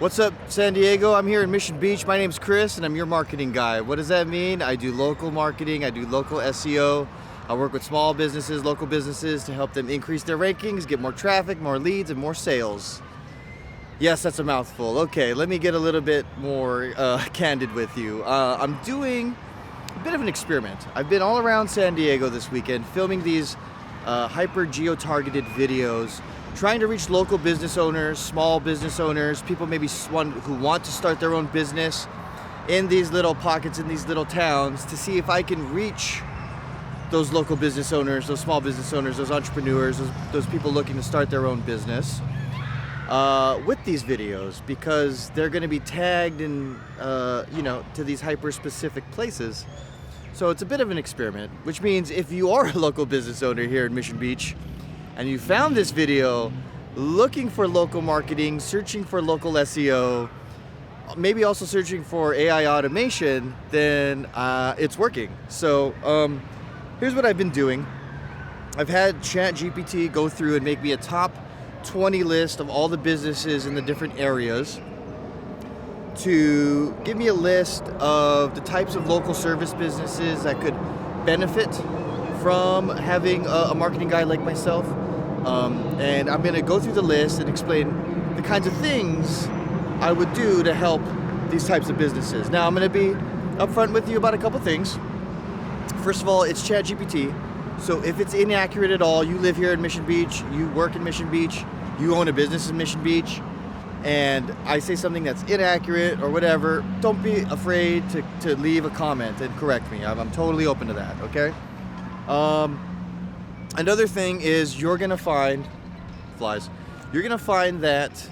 What's up, San Diego? I'm here in Mission Beach. My name's Chris, and I'm your marketing guy. What does that mean? I do local marketing, I do local SEO. I work with small businesses, local businesses to help them increase their rankings, get more traffic, more leads, and more sales. Yes, that's a mouthful. Okay, let me get a little bit more candid with you. I'm doing a bit of an experiment. I've been all around San Diego this weekend filming these hyper geo-targeted videos, trying to reach local business owners, small business owners, people maybe who want to start their own business in these little pockets, in these little towns, to see if I can reach those local business owners, those small business owners, those entrepreneurs, those people looking to start their own business with these videos, because they're going to be tagged in, to these hyper-specific places. So it's a bit of an experiment, which means if you are a local business owner here in Mission Beach, and you found this video looking for local marketing, searching for local SEO, maybe also searching for AI automation, then it's working. So here's what I've been doing. I've had ChatGPT go through and make me a top 20 list of all the businesses in the different areas, to give me a list of the types of local service businesses that could benefit from having a marketing guy like myself. And I'm going to go through the list and explain the kinds of things I would do to help these types of businesses. Now, I'm going to be upfront with you about a couple things. First of all, it's ChatGPT. So if it's inaccurate at all, you live here in Mission Beach, you work in Mission Beach, you own a business in Mission Beach, and I say something that's inaccurate or whatever, don't be afraid to leave a comment and correct me. I'm totally open to that, okay? Another thing is you're gonna find that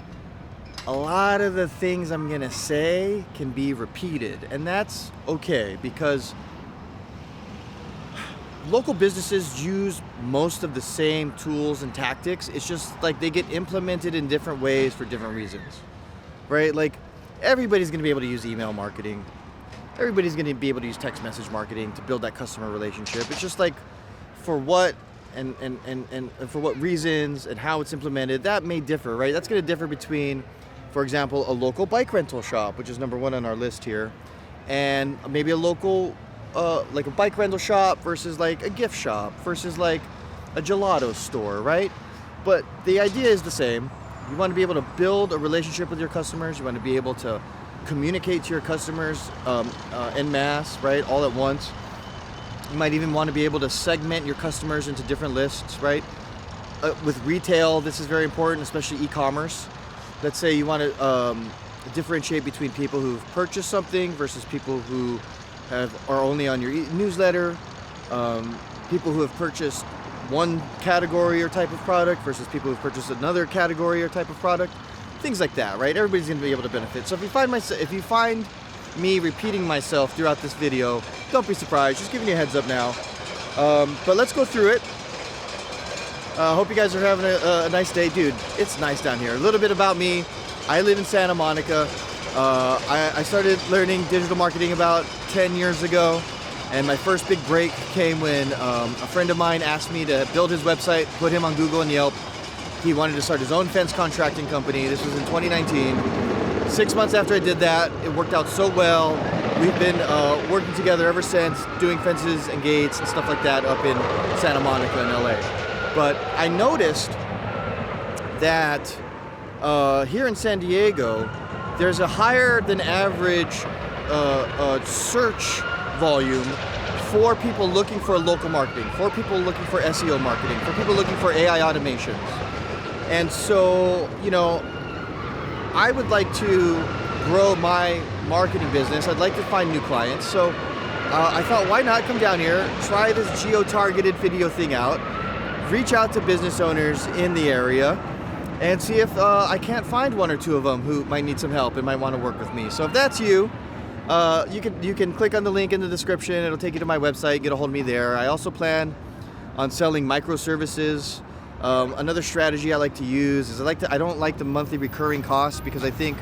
a lot of the things I'm gonna say can be repeated, and that's okay, because local businesses use most of the same tools and tactics. It's just like they get implemented in different ways for different reasons, right? Like everybody's gonna be able to use email marketing. Everybody's gonna be able to use text message marketing to build that customer relationship. It's just like for what and for what reasons and how it's implemented, that may differ, right? That's gonna differ between, for example, a local bike rental shop, which is number one on our list here, and maybe a local like a bike rental shop versus like a gift shop versus like a gelato store, right? But the idea is the same. You want to be able to build a relationship with your customers. You want to be able to communicate to your customers en masse, right? All at once. You might even want to be able to segment your customers into different lists, right? With retail, this is very important, especially e-commerce. Let's say you want to differentiate between people who've purchased something versus people who are only on your newsletter, people who have purchased one category or type of product versus people who've purchased another category or type of product, things like that, right? Everybody's going to be able to benefit. So if you find me repeating myself throughout this video, don't be surprised. Just giving you a heads up now. But let's go through it. Hope you guys are having a nice day. Dude, it's nice down here. A little bit about me. I live in Santa Monica. I started learning digital marketing about 10 years ago, and my first big break came when a friend of mine asked me to build his website, put him on Google and Yelp. He wanted to start his own fence contracting company. This was in 2019. 6 months after I did that, it worked out so well. We've been working together ever since, doing fences and gates and stuff like that up in Santa Monica and LA. But I noticed that here in San Diego, there's a higher than average search volume for people looking for local marketing, for people looking for SEO marketing, for people looking for AI automations. And so, I would like to grow my marketing business. I'd like to find new clients. So I thought, why not come down here, try this geo-targeted video thing out, reach out to business owners in the area, and see if I can't find one or two of them who might need some help and might want to work with me. So if that's you, you can click on the link in the description. It'll take you to my website, get a hold of me there. I also plan on selling microservices. Another strategy I like to use is I don't like the monthly recurring costs, because I think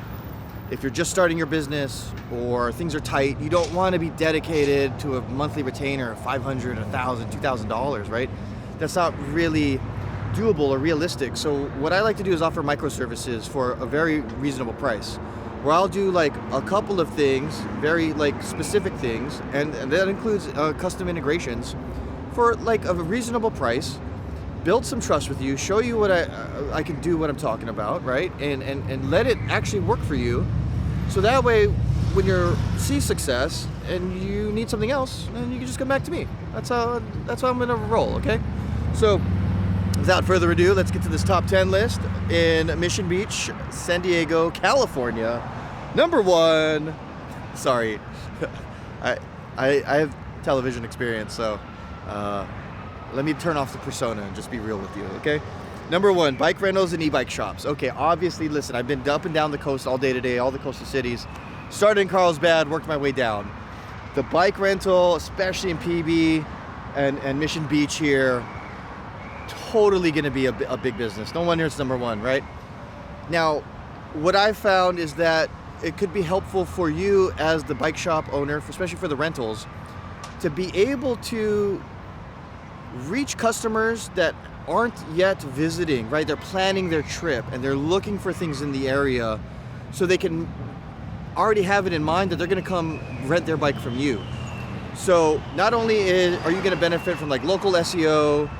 if you're just starting your business or things are tight, you don't want to be dedicated to a monthly retainer of $500, $1,000, $2,000, right? That's not really doable or realistic. So what I like to do is offer microservices for a very reasonable price. where I'll do like a couple of things, very like specific things, and that includes custom integrations for like a reasonable price, build some trust with you, show you what I can do, what I'm talking about, right? And let it actually work for you. So that way, when you see success and you need something else, then you can just come back to me. That's how I'm gonna roll, okay? So without further ado, let's get to this top 10 list in Mission Beach, San Diego, California. Number 1, sorry, I have television experience, so let me turn off the persona and just be real with you, okay? Number 1, bike rentals and e-bike shops. Okay, obviously, listen, I've been up and down the coast all day today, all the coastal cities. Started in Carlsbad, worked my way down. The bike rental, especially in PB and Mission Beach here, totally gonna be a big business. No wonder it's number 1, right? Now, what I've found is that it could be helpful for you as the bike shop owner, especially for the rentals, to be able to reach customers that aren't yet visiting, right? They're planning their trip and they're looking for things in the area, so they can already have it in mind that they're gonna come rent their bike from you. So not only are you gonna benefit from like local SEO,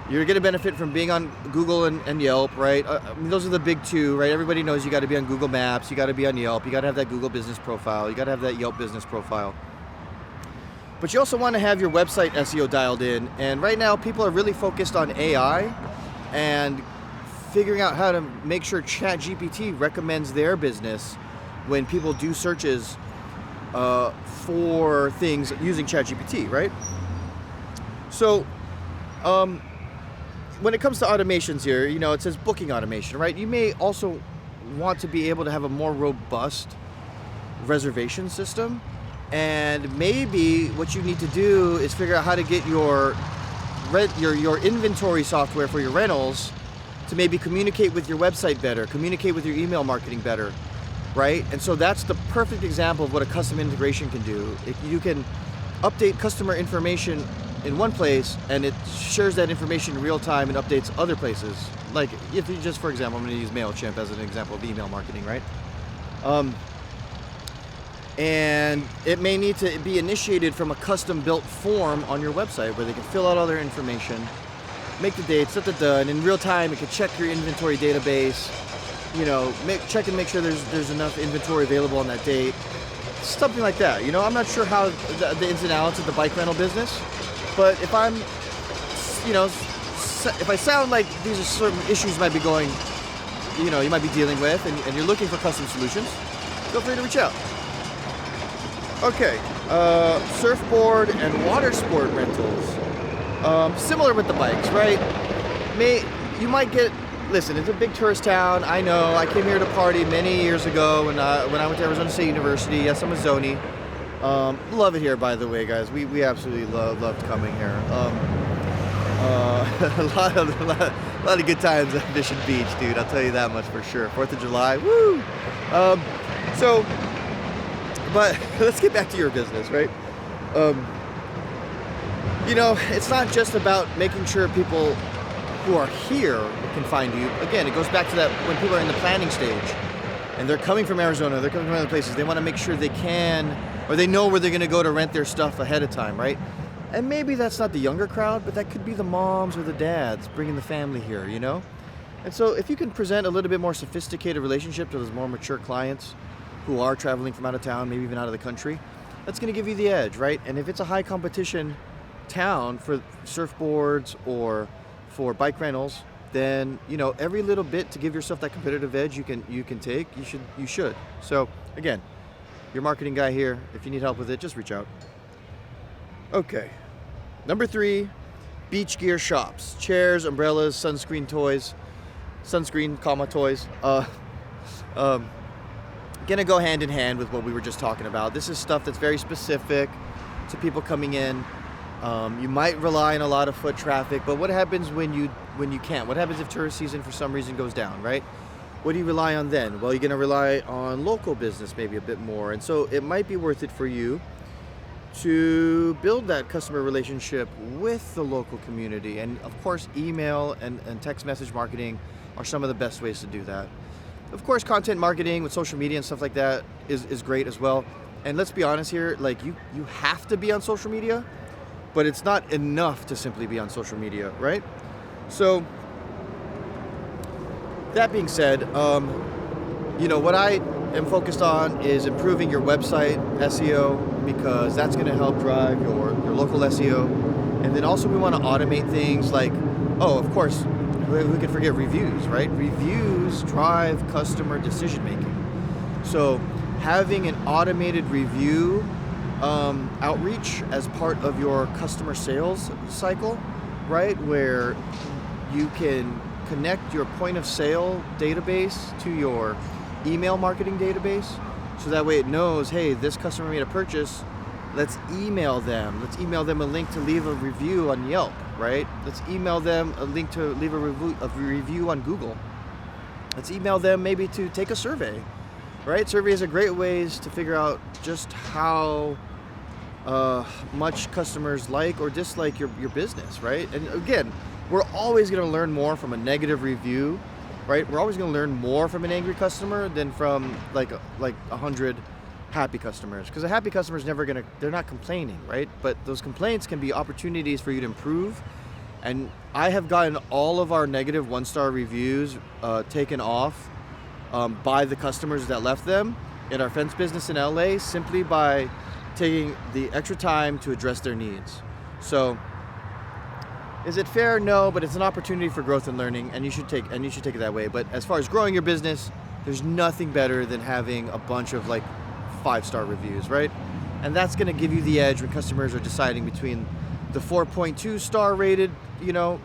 you're gonna benefit from being on Google and Yelp, right? I mean, those are the big 2, right? Everybody knows you gotta be on Google Maps, you gotta be on Yelp, you gotta have that Google business profile, you gotta have that Yelp business profile. But you also wanna have your website SEO dialed in. And right now people are really focused on AI and figuring out how to make sure ChatGPT recommends their business when people do searches for things using ChatGPT, right? So, when it comes to automations here, you know, it says booking automation, right? You may also want to be able to have a more robust reservation system. And maybe what you need to do is figure out how to get your inventory software for your rentals to maybe communicate with your website better, communicate with your email marketing better, right? And so that's the perfect example of what a custom integration can do. You can update customer information in one place and it shares that information in real time and updates other places. Like if you just, for example, I'm going to use MailChimp as an example of email marketing, right? And it may need to be initiated from a custom built form on your website where they can fill out all their information, make the date, set the done. In real time, it can check your inventory database, you know, check and make sure there's enough inventory available on that date. Something like that. You know, I'm not sure how the ins and outs of the bike rental business, but if I'm, you know, if I sound like these are certain issues you might be going, you know, you might be dealing with and you're looking for custom solutions, feel free to reach out. Okay, surfboard and water sport rentals. Similar with the bikes, right? You might get, listen, it's a big tourist town. I know, I came here to party many years ago when I went to Arizona State University. Yes, I'm a Zony. Love it here, by the way, guys. We absolutely loved coming here. A lot of good times at Mission Beach, dude. I'll tell you that much for sure. 4th of July, woo! But let's get back to your business, right? You know, it's not just about making sure people who are here can find you. Again, it goes back to that when people are in the planning stage and they're coming from Arizona, they're coming from other places, they want to make sure they can, or they know where they're going to go to rent their stuff ahead of time, right? And maybe that's not the younger crowd, but that could be the moms or the dads bringing the family here, you know? And so if you can present a little bit more sophisticated relationship to those more mature clients who are traveling from out of town, maybe even out of the country, that's going to give you the edge, right? And if it's a high competition town for surfboards or for bike rentals, then, you know, every little bit to give yourself that competitive edge you can take, you should. So again, your marketing guy here. If you need help with it, just reach out. Okay, number 3, beach gear shops, chairs, umbrellas, sunscreen toys, toys. Gonna go hand in hand with what we were just talking about. This is stuff that's very specific to people coming in. You might rely on a lot of foot traffic, but what happens when you can't? What happens if tourist season for some reason goes down, right? What do you rely on then? Well, you're gonna rely on local business maybe a bit more, and so it might be worth it for you to build that customer relationship with the local community. And of course, email and text message marketing are some of the best ways to do that. of course, content marketing with social media and stuff like that is great as well. And let's be honest here, like you have to be on social media, but it's not enough to simply be on social media, right? So that being said, what I am focused on is improving your website SEO, because that's going to help drive your local SEO. And then also we want to automate things like, of course, who could forget reviews, right? Reviews drive customer decision making. So having an automated review outreach as part of your customer sales cycle, right? Where you can connect your point of sale database to your email marketing database, so that way it knows, hey, this customer made a purchase, let's email them. Let's email them a link to leave a review on Yelp, right? Let's email them a link to leave a review on Google. Let's email them maybe to take a survey, right? Surveys are great ways to figure out just how much customers like or dislike your business, right? And again, we're always going to learn more from a negative review, right? We're always going to learn more from an angry customer than from like 100 happy customers, because a happy customer is they're not complaining, right? But those complaints can be opportunities for you to improve. And I have gotten all of our negative 1-star reviews taken off by the customers that left them in our fence business in LA, simply by taking the extra time to address their needs. So is it fair? No, but it's an opportunity for growth and learning, and you should take it that way. But as far as growing your business, there's nothing better than having a bunch of 5-star reviews, right? And that's going to give you the edge when customers are deciding between the 4.2 star rated,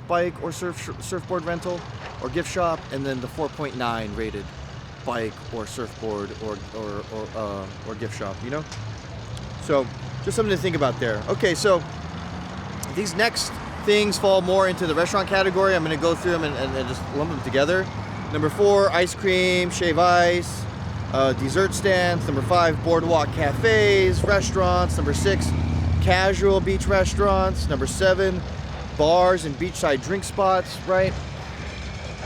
bike or surfboard rental or gift shop, and then the 4.9 rated bike or surfboard or gift shop, So just something to think about there. Okay, so these next things fall more into the restaurant category. I'm going to go through them and just lump them together. Number 4, ice cream, shave ice, dessert stands. Number 5, boardwalk cafes, restaurants. Number 6, casual beach restaurants. Number 7, bars and beachside drink spots, right?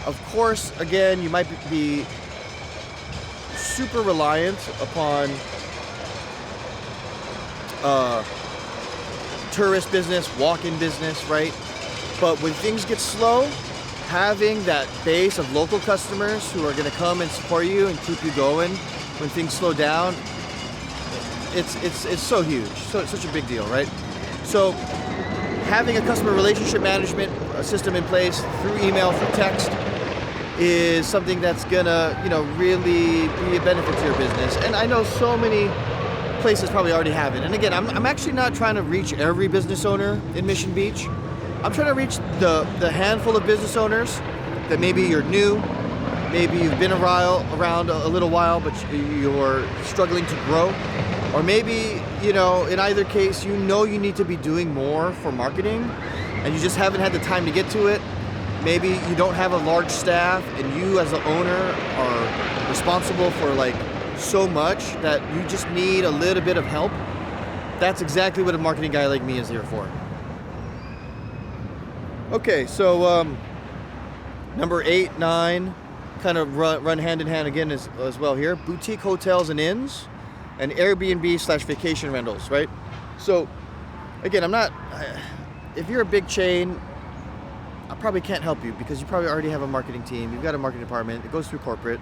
Of course, again, you might be super reliant upon tourist business, walk-in business, right? But when things get slow, having that base of local customers who are going to come and support you and keep you going when things slow down, it's so huge, such a big deal, right? So having a customer relationship management system in place through email, through text, is something that's gonna, really be a benefit to your business. And I know so many places probably already have it. And again, I'm actually not trying to reach every business owner in Mission Beach. I'm trying to reach the handful of business owners that maybe you're new, maybe you've been around a little while, but you're struggling to grow. Or maybe, in either case, you need to be doing more for marketing and you just haven't had the time to get to it. Maybe you don't have a large staff and you as the owner are responsible for so much that you just need a little bit of help. That's exactly what a marketing guy like me is here for. Okay, so number 8, 9 kind of run hand in hand again as well here. Boutique hotels and inns and Airbnb/vacation rentals, right? So again, if you're a big chain, I probably can't help you because you probably already have a marketing team. You've got a marketing department. It goes through corporate.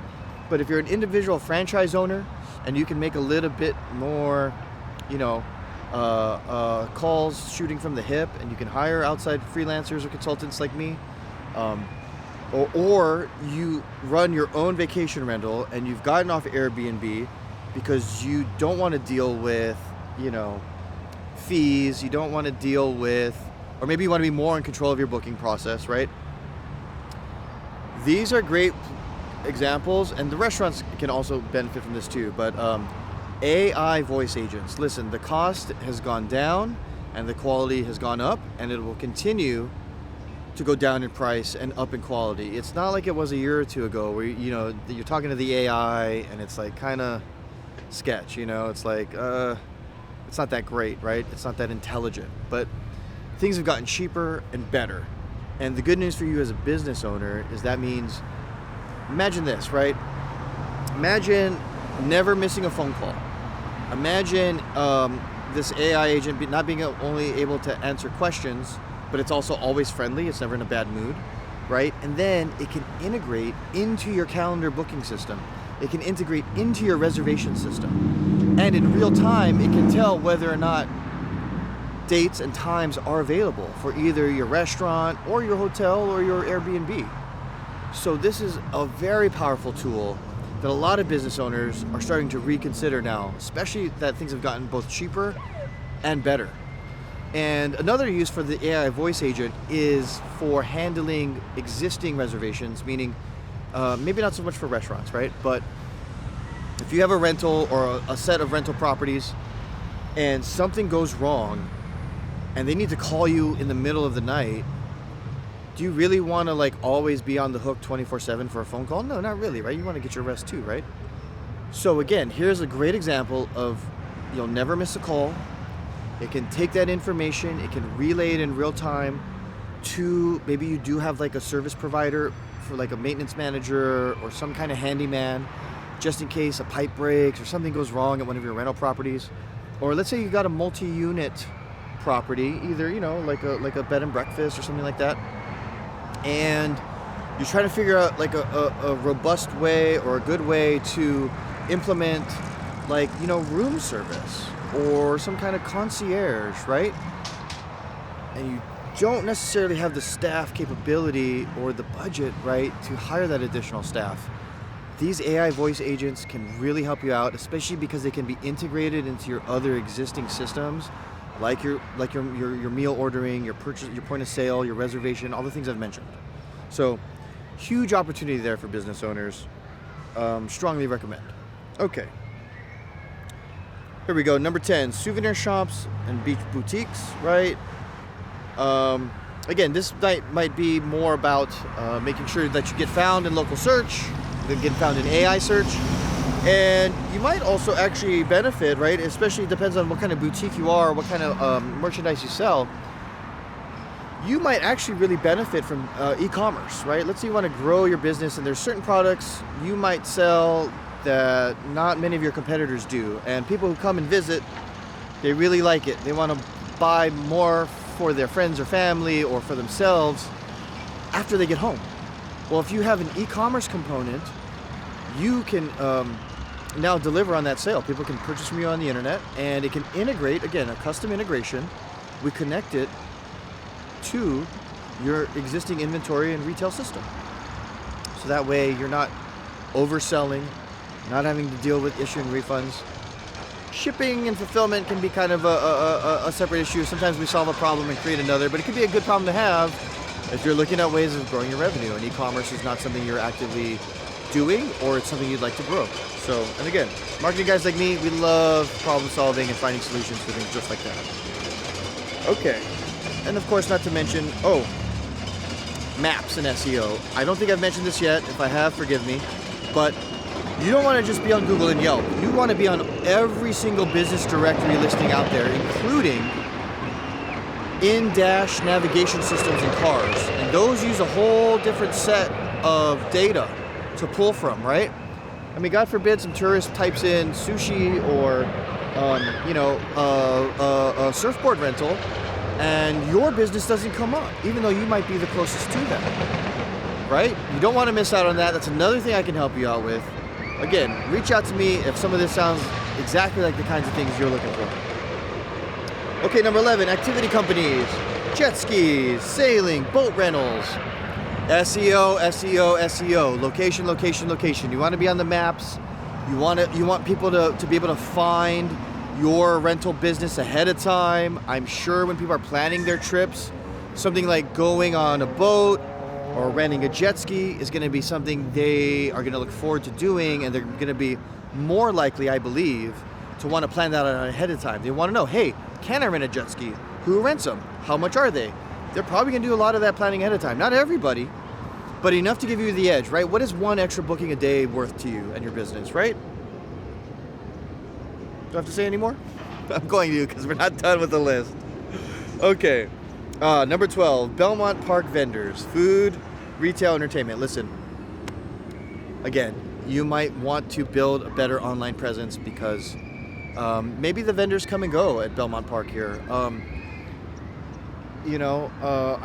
But if you're an individual franchise owner and you can make a little bit more, calls shooting from the hip, and you can hire outside freelancers or consultants like me, or you run your own vacation rental and you've gotten off Airbnb because you don't want to deal with, fees, you don't want to deal with, or maybe you want to be more in control of your booking process, right? These are great examples, and the restaurants can also benefit from this too, but AI voice agents. Listen, the cost has gone down and the quality has gone up, and it will continue to go down in price and up in quality. It's not like it was a year or two ago where, you're talking to the AI and it's kind of sketch, it's it's not that great, right? It's not that intelligent, but things have gotten cheaper and better. And the good news for you as a business owner is that means, imagine this, right? Imagine never missing a phone call. Imagine this AI agent not being only able to answer questions, but it's also always friendly. It's never in a bad mood, right? And then it can integrate into your calendar booking system. It can integrate into your reservation system. And in real time, it can tell whether or not dates and times are available for either your restaurant or your hotel or your Airbnb. So this is a very powerful tool that a lot of business owners are starting to reconsider now, especially that things have gotten both cheaper and better. And another use for the AI voice agent is for handling existing reservations, meaning maybe not so much for restaurants, right? But if you have a rental or a set of rental properties and something goes wrong and they need to call you in the middle of the night, do you really want to like always be on the hook 24/7 for a phone call? No, not really, right? You want to get your rest too, right? So again, here's a great example of you'll never miss a call. It can take that information, it can relay it in real time to, maybe you do have like a service provider for like a maintenance manager or some kind of handyman, just in case a pipe breaks or something goes wrong at one of your rental properties. Or let's say you got a multi-unit property, either, you know, like a bed and breakfast or something like that, and you're trying to figure out like a robust way or a good way to implement, like, you know, room service or some kind of concierge, right? And you don't necessarily have the staff capability or the budget, right, to hire that additional staff. These AI voice agents can really help you out, especially because they can be integrated into your other existing systems, like your meal ordering, your purchase, your point of sale, your reservation, all the things I've mentioned. So huge opportunity there for business owners. Strongly recommend. Okay. Here we go. Number 10, souvenir shops and beach boutiques, right? Again, this might be more about making sure that you get found in local search, that get found in AI search. And you might also actually benefit, right? Especially, it depends on what kind of boutique you are, what kind of merchandise you sell. You might actually really benefit from e-commerce, right? Let's say you want to grow your business and there's certain products you might sell that not many of your competitors do. And people who come and visit, they really like it. They want to buy more for their friends or family or for themselves after they get home. Well, if you have an e-commerce component, you can now deliver on that sale. People can purchase from you on the internet, and it can integrate, again, a custom integration. We connect it to your existing inventory and retail system. So that way you're not overselling, not having to deal with issuing refunds. Shipping and fulfillment can be kind of a separate issue. Sometimes we solve a problem and create another, but it could be a good problem to have if you're looking at ways of growing your revenue, and e-commerce is not something you're actively doing, or it's something you'd like to grow. So, and again, marketing guys like me, we love problem solving and finding solutions for things just like that. Okay. And of course, not to mention, maps and SEO. I don't think I've mentioned this yet. If I have, forgive me. But you don't want to just be on Google and Yelp. You want to be on every single business directory listing out there, including in-dash navigation systems in cars. And those use a whole different set of data to pull from, right? I mean, God forbid some tourist types in sushi or, a surfboard rental, and your business doesn't come up, even though you might be the closest to them, right? You don't want to miss out on that. That's another thing I can help you out with. Again, reach out to me if some of this sounds exactly like the kinds of things you're looking for. Okay, number 11, activity companies, jet skis, sailing, boat rentals. SEO, SEO, SEO, location, location, location. You want to be on the maps. You want people to be able to find your rental business ahead of time. I'm sure when people are planning their trips, something like going on a boat or renting a jet ski is going to be something they are going to look forward to doing, and they're going to be more likely, I believe, to want to plan that out ahead of time. They want to know, hey, can I rent a jet ski? Who rents them? How much are they? They're probably going to do a lot of that planning ahead of time. Not everybody, but enough to give you the edge, right? What is one extra booking a day worth to you and your business, right? Do I have to say any more? I'm going to, because we're not done with the list. Okay. Number 12, Belmont Park vendors, food, retail, entertainment. Listen, again, you might want to build a better online presence because maybe the vendors come and go at Belmont Park here. I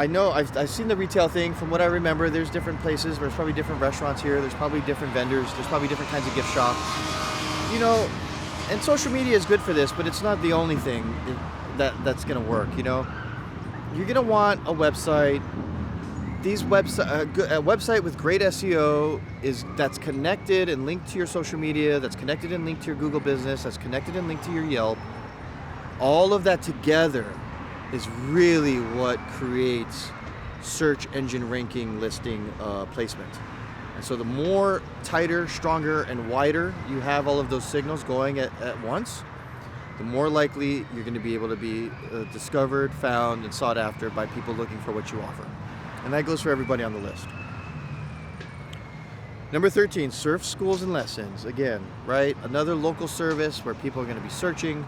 know I've seen the retail thing. From what I remember, there's different places. There's probably different restaurants here. There's probably different vendors. There's probably different kinds of gift shops. And social media is good for this, but it's not the only thing that's going to work. You're going to want a website. A website with great SEO that's connected and linked to your social media, that's connected and linked to your Google business, that's connected and linked to your Yelp. All of that together is really what creates search engine ranking listing placement. And so the more tighter, stronger, and wider you have all of those signals going at once, the more likely you're going to be able to be discovered, found, and sought after by people looking for what you offer. And that goes for everybody on the list. Number 13, surf schools and lessons. Again, right? Another local service where people are going to be searching.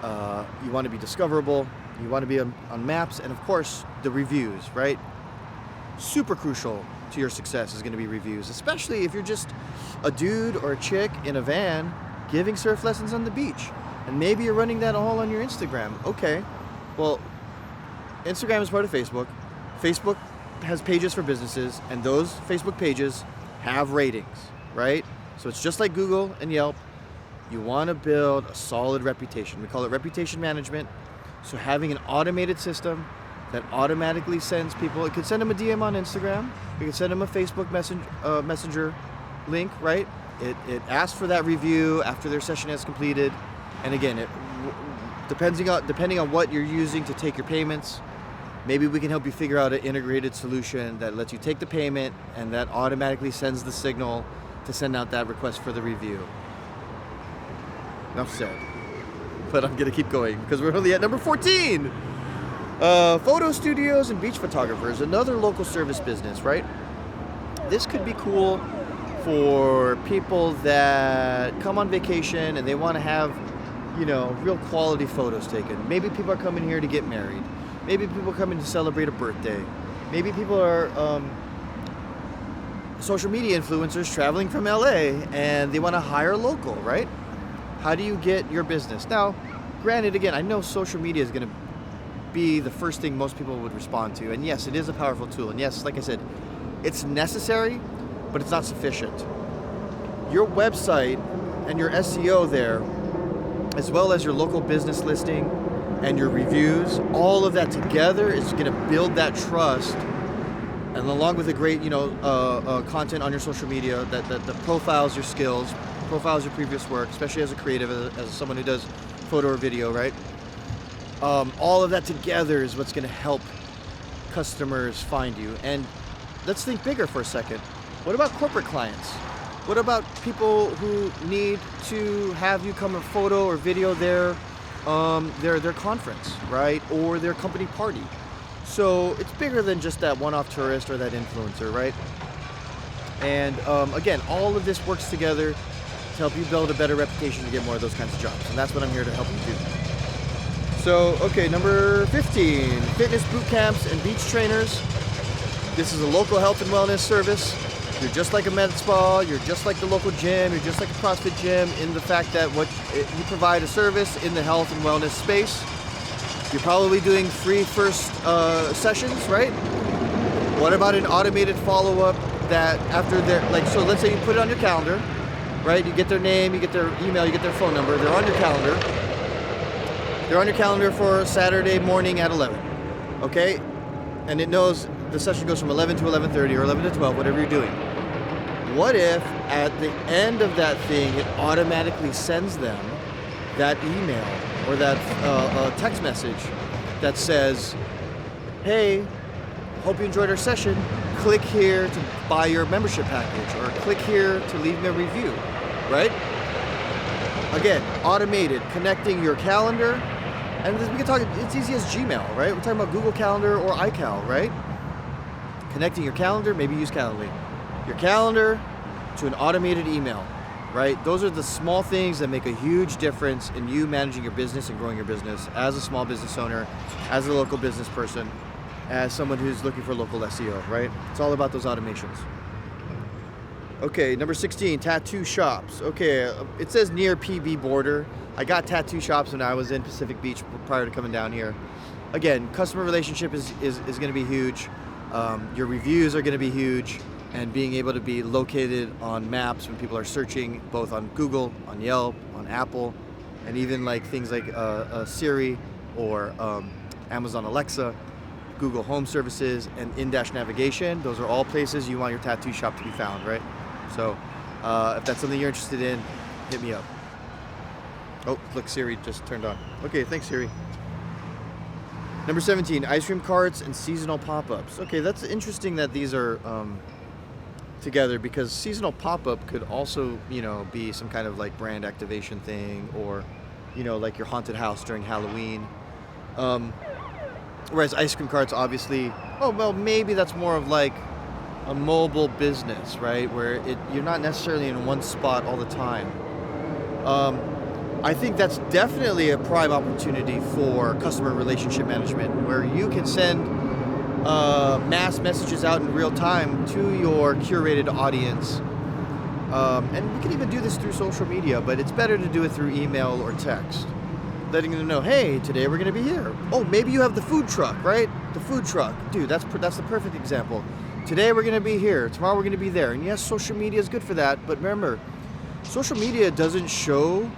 You want to be discoverable. You want to be on maps. And of course, the reviews, right? Super crucial to your success is going to be reviews, especially if you're just a dude or a chick in a van giving surf lessons on the beach. And maybe you're running that all on your Instagram. Okay, well, Instagram is part of Facebook. Facebook has pages for businesses, and those Facebook pages have ratings, right? So it's just like Google and Yelp. You want to build a solid reputation. We call it reputation management. So having an automated system that automatically sends people, it could send them a DM on Instagram, it could send them a Facebook messenger link, right? It asks for that review after their session is completed. And again, depending on what you're using to take your payments, maybe we can help you figure out an integrated solution that lets you take the payment and that automatically sends the signal to send out that request for the review. Enough said. But I'm going to keep going because we're only at number 14. Photo studios and beach photographers, another local service business, right? This could be cool for people that come on vacation and they want to have, real quality photos taken. Maybe people are coming here to get married. Maybe people are coming to celebrate a birthday. Maybe people are social media influencers traveling from LA and they want to hire a local, right? How do you get your business? Now, granted, again, I know social media is going to be the first thing most people would respond to. And yes, it is a powerful tool. And yes, like I said, it's necessary, but it's not sufficient. Your website and your SEO there, as well as your local business listing and your reviews, all of that together is going to build that trust. And along with a great, content on your social media that profiles your skills, profiles your previous work, especially as a creative, as someone who does photo or video, right? All of that together is what's going to help customers find you. And let's think bigger for a second. What about corporate clients? What about people who need to have you come and photo or video their conference, right? Or their company party. So it's bigger than just that one-off tourist or that influencer, right? And again, all of this works together to help you build a better reputation to get more of those kinds of jobs. And that's what I'm here to help you do. So, okay, number 15, fitness boot camps and beach trainers. This is a local health and wellness service. You're just like a med spa, you're just like the local gym, you're just like a CrossFit gym in the fact that you provide a service in the health and wellness space. You're probably doing free first sessions, right? What about an automated follow-up that after so let's say you put it on your calendar, right? You get their name, you get their email, you get their phone number, they're on your calendar. They're on your calendar for Saturday morning at 11, okay? And it knows the session goes from 11 to 11:30 or 11 to 12, whatever you're doing. What if at the end of that thing, it automatically sends them that email or that text message that says, hey, hope you enjoyed our session. Click here to buy your membership package or click here to leave me a review, right? Again, automated, connecting your calendar. And we can talk, it's easy as Gmail, right? We're talking about Google Calendar or iCal, right? Connecting your calendar, maybe use Calendly. Your calendar to an automated email, right? Those are the small things that make a huge difference in you managing your business and growing your business as a small business owner, as a local business person, as someone who's looking for local SEO, right? It's all about those automations. Okay, number 16, tattoo shops. Okay, it says near PB border. I got tattoo shops when I was in Pacific Beach prior to coming down here. Again, customer relationship is going to be huge. Your reviews are going to be huge, and being able to be located on maps when people are searching, both on Google, on Yelp, on Apple, and even like things like Siri or Amazon Alexa, Google Home Services, and in-dash navigation. Those are all places you want your tattoo shop to be found, right? So if that's something you're interested in, hit me up. Oh, look, Siri just turned on. Okay, thanks, Siri. Number 17, ice cream carts and seasonal pop-ups. Okay, that's interesting that these are together, because seasonal pop-up could also, be some kind of like brand activation thing, or, like your haunted house during Halloween. Whereas ice cream carts, obviously, maybe that's more of like a mobile business, right? Where you're not necessarily in one spot all the time. I think that's definitely a prime opportunity for customer relationship management, where you can send mass messages out in real time to your curated audience. And we can even do this through social media, but it's better to do it through email or text. Letting them know, hey, today we're going to be here. Oh, maybe you have the food truck, right? The food truck. Dude, that's the perfect example. Today we're going to be here. Tomorrow we're going to be there. And yes, social media is good for that. But remember, social media doesn't show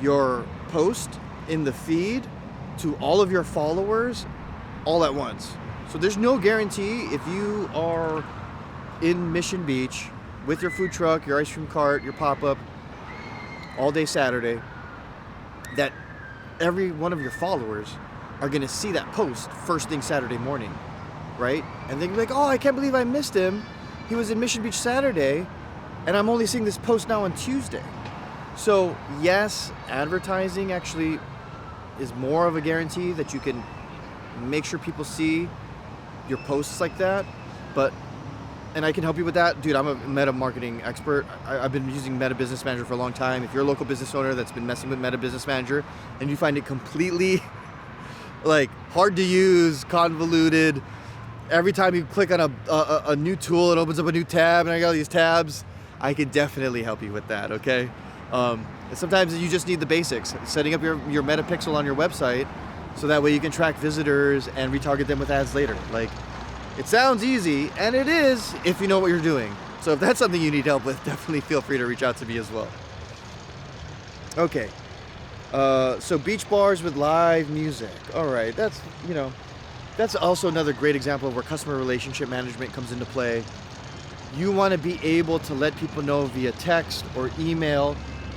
your post in the feed to all of your followers all at once. So there's no guarantee if you are in Mission Beach with your food truck, your ice cream cart, your pop-up all day Saturday, that every one of your followers are going to see that post first thing Saturday morning, right? And they're like, oh, I can't believe I missed him. He was in Mission Beach Saturday, and I'm only seeing this post now on Tuesday. So yes, advertising actually is more of a guarantee that you can make sure people see your posts like that. And I can help you with that. Dude, I'm a meta marketing expert. I've been using Meta Business Manager for a long time. If you're a local business owner that's been messing with Meta Business Manager and you find it completely like hard to use, convoluted, every time you click on a new tool, it opens up a new tab, and I got all these tabs, I can definitely help you with that, okay? Sometimes you just need the basics. Setting up your meta pixel on your website so that way you can track visitors and retarget them with ads later. Like, it sounds easy, and it is if you know what you're doing. So if that's something you need help with, definitely feel free to reach out to me as well. Okay, so beach bars with live music. All right, that's also another great example of where customer relationship management comes into play. You want to be able to let people know via text or email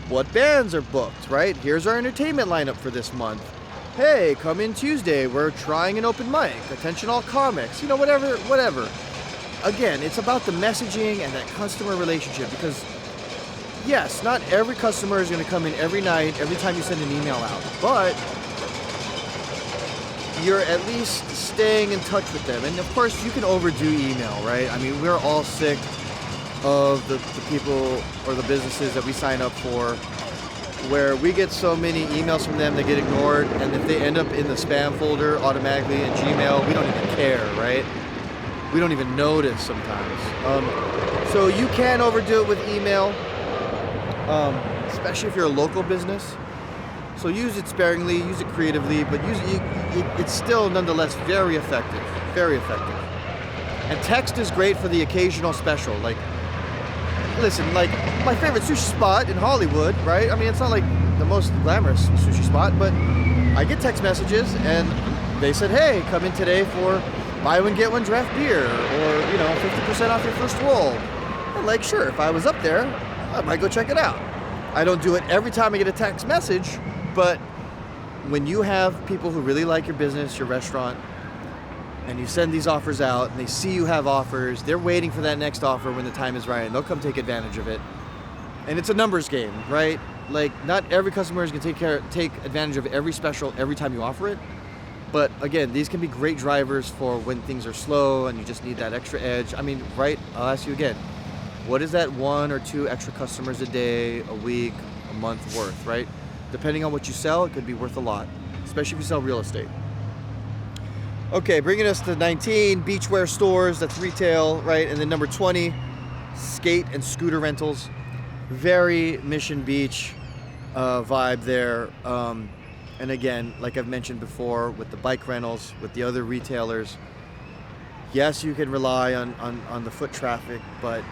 what bands are booked, right? Here's our entertainment lineup for this month. Hey, come in Tuesday, we're trying an open mic. Attention all comics, whatever. Again, it's about the messaging and that customer relationship, because yes, not every customer is going to come in every night, every time you send an email out, but you're at least staying in touch with them. And of course, you can overdo email, right? I mean, we're all sick of the people or the businesses that we sign up for, where we get so many emails from them that get ignored, and if they end up in the spam folder automatically in Gmail, we don't even care, right? We don't even notice sometimes. So you can overdo it with email, especially if you're a local business. So use it sparingly, use it creatively, but it's still nonetheless very effective, very effective. And text is great for the occasional special. Like, listen, like my favorite sushi spot in Hollywood, right? I mean, it's not like the most glamorous sushi spot, but I get text messages and they said, hey, come in today for buy one, get one draft beer, or, 50% off your first roll. I'm like, sure, if I was up there, I might go check it out. I don't do it every time I get a text message, but when you have people who really like your business, your restaurant, and you send these offers out and they see you have offers, they're waiting for that next offer when the time is right, and they'll come take advantage of it. And it's a numbers game, right? Like, not every customer is going to take advantage of every special every time you offer it. But again, these can be great drivers for when things are slow and you just need that extra edge. I mean, right? I'll ask you again. What is that 1 or 2 extra customers a day, a week, a month worth, right? Depending on what you sell, it could be worth a lot, especially if you sell real estate. Okay, bringing us to 19, beachwear stores, that's retail, right? And then number 20, skate and scooter rentals. Very Mission Beach vibe there. And again, like I've mentioned before, with the bike rentals, with the other retailers, yes, you can rely on the foot traffic, but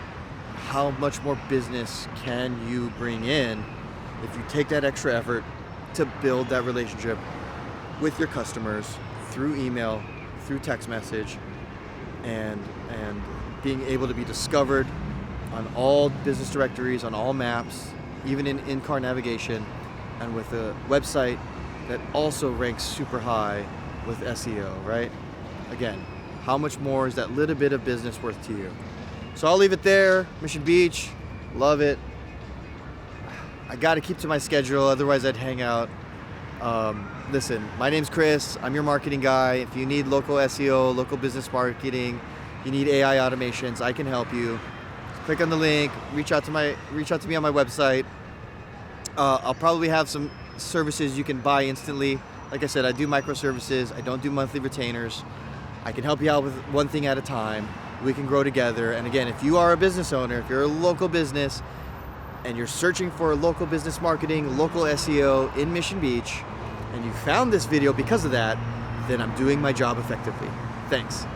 how much more business can you bring in if you take that extra effort to build that relationship with your customers through email, through text message, and being able to be discovered on all business directories, on all maps, even in in-car navigation, and with a website that also ranks super high with SEO, right? Again, how much more is that little bit of business worth to you? So I'll leave it there. Mission Beach, love it. I got to keep to my schedule, otherwise I'd hang out. Listen, my name's Chris. I'm your marketing guy. If you need local SEO, local business marketing, you need AI automations, I can help you. Click on the link. Reach out to me on my website. I'll probably have some services you can buy instantly. Like I said, I do microservices. I don't do monthly retainers. I can help you out with one thing at a time. We can grow together. And again, if you are a business owner, if you're a local business and you're searching for local business marketing, local SEO in Mission Beach, and you found this video because of that, then I'm doing my job effectively. Thanks.